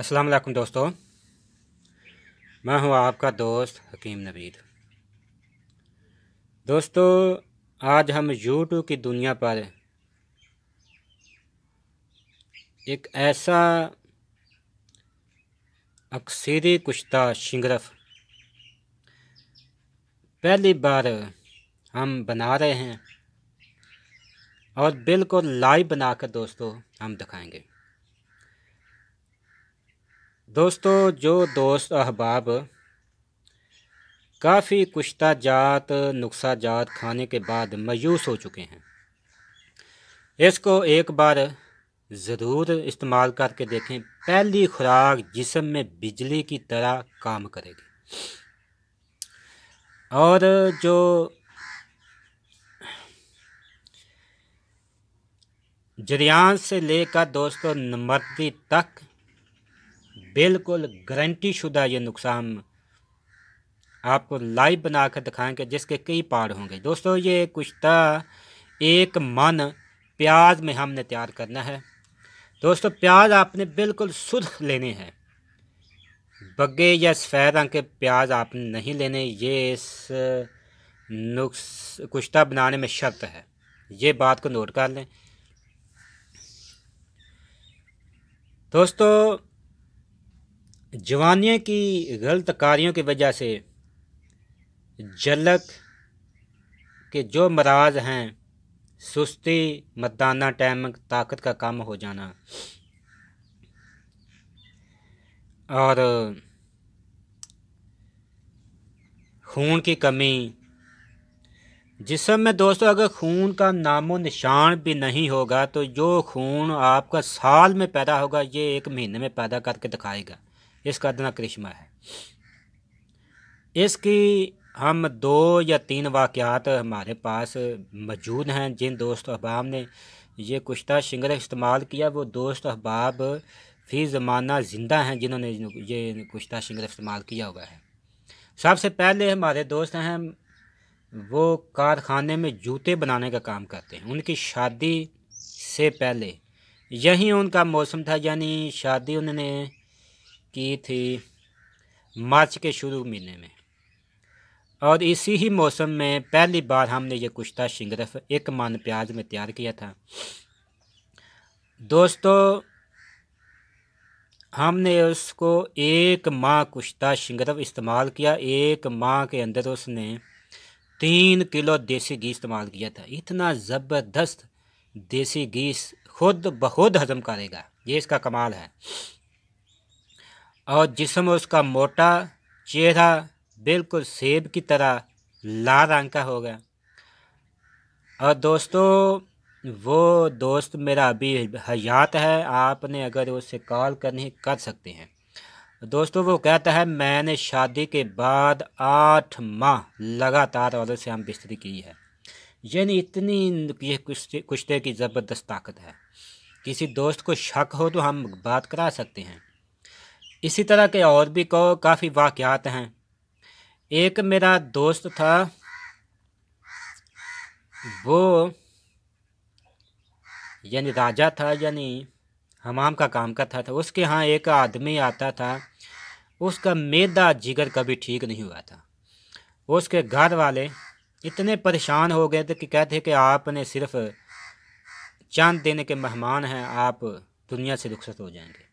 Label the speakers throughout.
Speaker 1: अस्सलाम वालेकुम दोस्तों, मैं हूं आपका दोस्त हकीम नवीद। दोस्तों, आज हम यूट्यूब की दुनिया पर एक ऐसा अक्सरी कुश्ता शिंगरफ पहली बार हम बना रहे हैं और बिल्कुल लाइव बनाकर दोस्तों हम दिखाएंगे। दोस्तों, जो दोस्त अहबाब काफ़ी कुश्ता जात नुस्खा जात खाने के बाद मायूस हो चुके हैं, इसको एक बार ज़रूर इस्तेमाल करके देखें। पहली खुराक जिस्म में बिजली की तरह काम करेगी और जो जरियान से लेकर दोस्तों मर्दी तक बिल्कुल गारंटी शुदा ये नुस्खा हम आपको लाइव बना कर दिखाएंगे, जिसके कई पार्ट होंगे। दोस्तों, ये कुश्ता एक मन प्याज में हमने तैयार करना है। दोस्तों, प्याज आपने बिल्कुल सुर्ख लेने हैं, बग्गे या सफ़ेद रंग के प्याज आपने नहीं लेने। ये इस कुश्ता बनाने में शर्त है, ये बात को नोट कर लें। दोस्तों, जवानियों की गलत कारियों की वजह से जलक के जो मराज हैं, सुस्ती, मर्दाना टाइम, ताकत का कम हो जाना और खून की कमी, जिस्म में दोस्तों अगर खून का नामो निशान भी नहीं होगा तो जो खून आपका साल में पैदा होगा ये एक महीने में पैदा करके दिखाएगा। इसका इतना करिश्मा है। इसकी हम 2 या 3 वाक़यात हमारे पास मौजूद हैं। जिन दोस्त अहबाब ने ये कुश्ता शिंगरफ इस्तेमाल किया वो दोस्त अहबाब फ़ी ज़माना ज़िंदा हैं जिन्होंने ये कुश्ता शिंगरफ इस्तेमाल किया हुआ है। सबसे पहले हमारे दोस्त हैं, वो कारखाने में जूते बनाने का काम करते हैं। उनकी शादी से पहले यही उनका मौसम था, यानी शादी उन्होंने की थी मार्च के शुरू महीने में, और इसी ही मौसम में पहली बार हमने ये कुश्ता शिंगरफ एक मन प्याज में तैयार किया था। दोस्तों, हमने उसको 1 माह कुश्ता शिंगरफ इस्तेमाल किया। 1 माह के अंदर उसने 3 किलो देसी घी इस्तेमाल किया था। इतना ज़बरदस्त देसी घी खुद ब खुद हज़म करेगा, ये इसका कमाल है। और जिस्म उसका मोटा, चेहरा बिल्कुल सेब की तरह लाल रंग का होगा। और दोस्तों, वो दोस्त मेरा अभी हयात है, आपने अगर उससे कॉल करनी कर सकते हैं। दोस्तों, वो कहता है मैंने शादी के बाद 8 माह लगातार औरत से हम बिस्तरी की है। यानी इतनी ये कुश्ते की ज़बरदस्त ताकत है। किसी दोस्त को शक हो तो हम बात करा सकते हैं। इसी तरह के और भी काफ़ी वाक़यात हैं। एक मेरा दोस्त था, वो यानी राजा था, यानी हमाम का काम करता था। उसके यहाँ एक आदमी आता था, उसका मैदा जिगर कभी ठीक नहीं हुआ था। उसके घर वाले इतने परेशान हो गए थे कि कहते कि आपने सिर्फ चंद दिन के मेहमान हैं, आप दुनिया से रुखसत हो जाएंगे।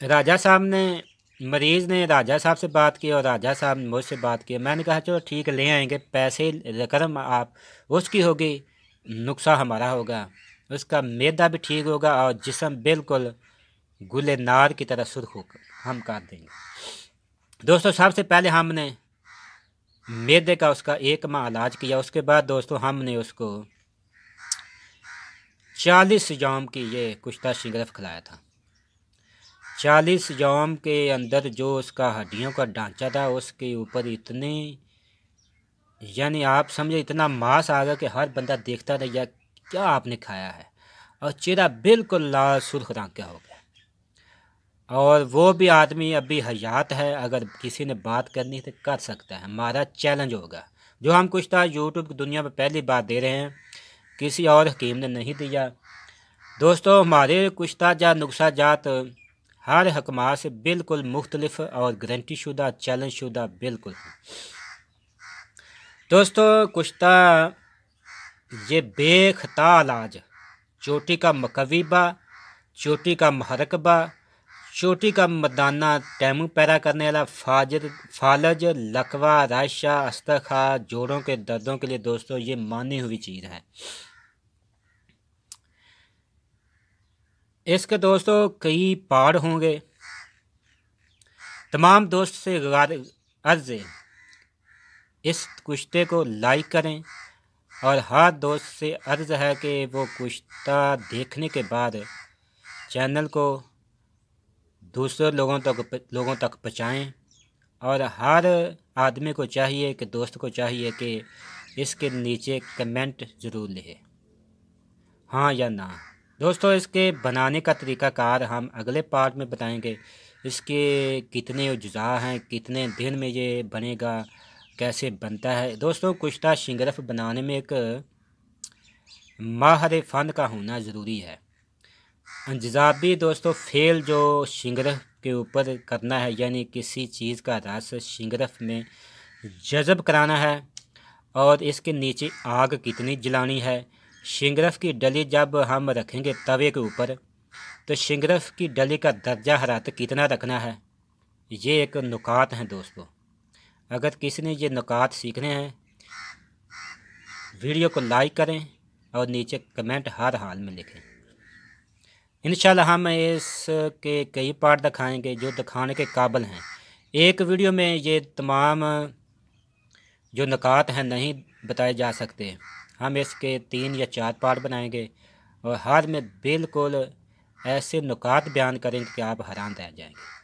Speaker 1: राजा साहब ने, मरीज़ ने राजा साहब से बात की और राजा साहब ने मुझसे बात की। मैंने कहा चलो ठीक है, ले आएंगे, पैसे रकम आप उसकी होगी, नुस्खा हमारा होगा। उसका मैदा भी ठीक होगा और जिस्म बिल्कुल गुले नार की तरह सुर्ख होकर हम कर देंगे। दोस्तों, सबसे पहले हमने मैदे का उसका 1 माह इलाज किया। उसके बाद दोस्तों हमने उसको 40 यौम की ये कुश्ता शिंगरफ खिलाया था। 40 यौम के अंदर जो उसका हड्डियों का ढांचा था, उसके ऊपर इतने, यानी आप समझे इतना मांस आ गया कि हर बंदा देखता रह गया क्या आपने खाया है। और चेहरा बिल्कुल लाल सुर्ख रंग का हो गया। और वो भी आदमी अभी हयात है, अगर किसी ने बात करनी तो कर सकता है। हमारा चैलेंज होगा जो हम कुश्ता यूट्यूब की दुनिया में पहली बार दे रहे हैं, किसी और हकीम ने नहीं दिया। दोस्तों हमारे कुश्ता जा नुस्खा जात हर हकमा से बिल्कुल मुख्तलिफ और गारंटी शुदा चैलेंज शुदा बिल्कुल। दोस्तों कुश्ता ये बेखता इलाज चोटी का मकवीबा, चोटी का महरकबा, चोटी का मदाना तैमू पैदा करने वाला फालज, लकवा, रायशा, अस्तखा, जोड़ों के दर्दों के लिए दोस्तों ये मानी हुई चीज़ है। इसके दोस्तों कई पार्ट होंगे। तमाम दोस्त से अर्ज़ है इस कुश्ते को लाइक करें और हर दोस्त से अर्ज़ है कि वो कुश्ता देखने के बाद चैनल को दूसरे लोगों तक पहुँचाएँ। और हर आदमी को चाहिए कि दोस्त को चाहिए कि इसके नीचे कमेंट ज़रूर लिखे हाँ या ना। दोस्तों इसके बनाने का तरीक़ाकार हम अगले पार्ट में बताएंगे। इसके कितने अज्जा हैं, कितने दिन में ये बनेगा, कैसे बनता है। दोस्तों कुश्ता शिंगरफ बनाने में एक माहिर फ़न का होना ज़रूरी है। अंजाबी दोस्तों फेल जो शिंगरफ के ऊपर करना है, यानी किसी चीज़ का रस शिंगरफ में जज़ब कराना है और इसके नीचे आग कितनी जलानी है। शिंगरफ की डली जब हम रखेंगे तवे के ऊपर तो शिंगरफ की डली का दर्जा हरारत कितना रखना है, ये एक नुकात हैं दोस्तों। अगर किसी ने ये नुकात सीखने हैं वीडियो को लाइक करें और नीचे कमेंट हर हाल में लिखें। इंशाल्लाह हम इसके कई पार्ट दिखाएंगे जो दिखाने के काबिल हैं। एक वीडियो में ये तमाम जो नुकात हैं नहीं बताए जा सकते। हम इसके 3 या 4 पार्ट बनाएंगे और हर में बिल्कुल ऐसे नुकात बयान करेंगे कि आप हैरान रह जाएंगे।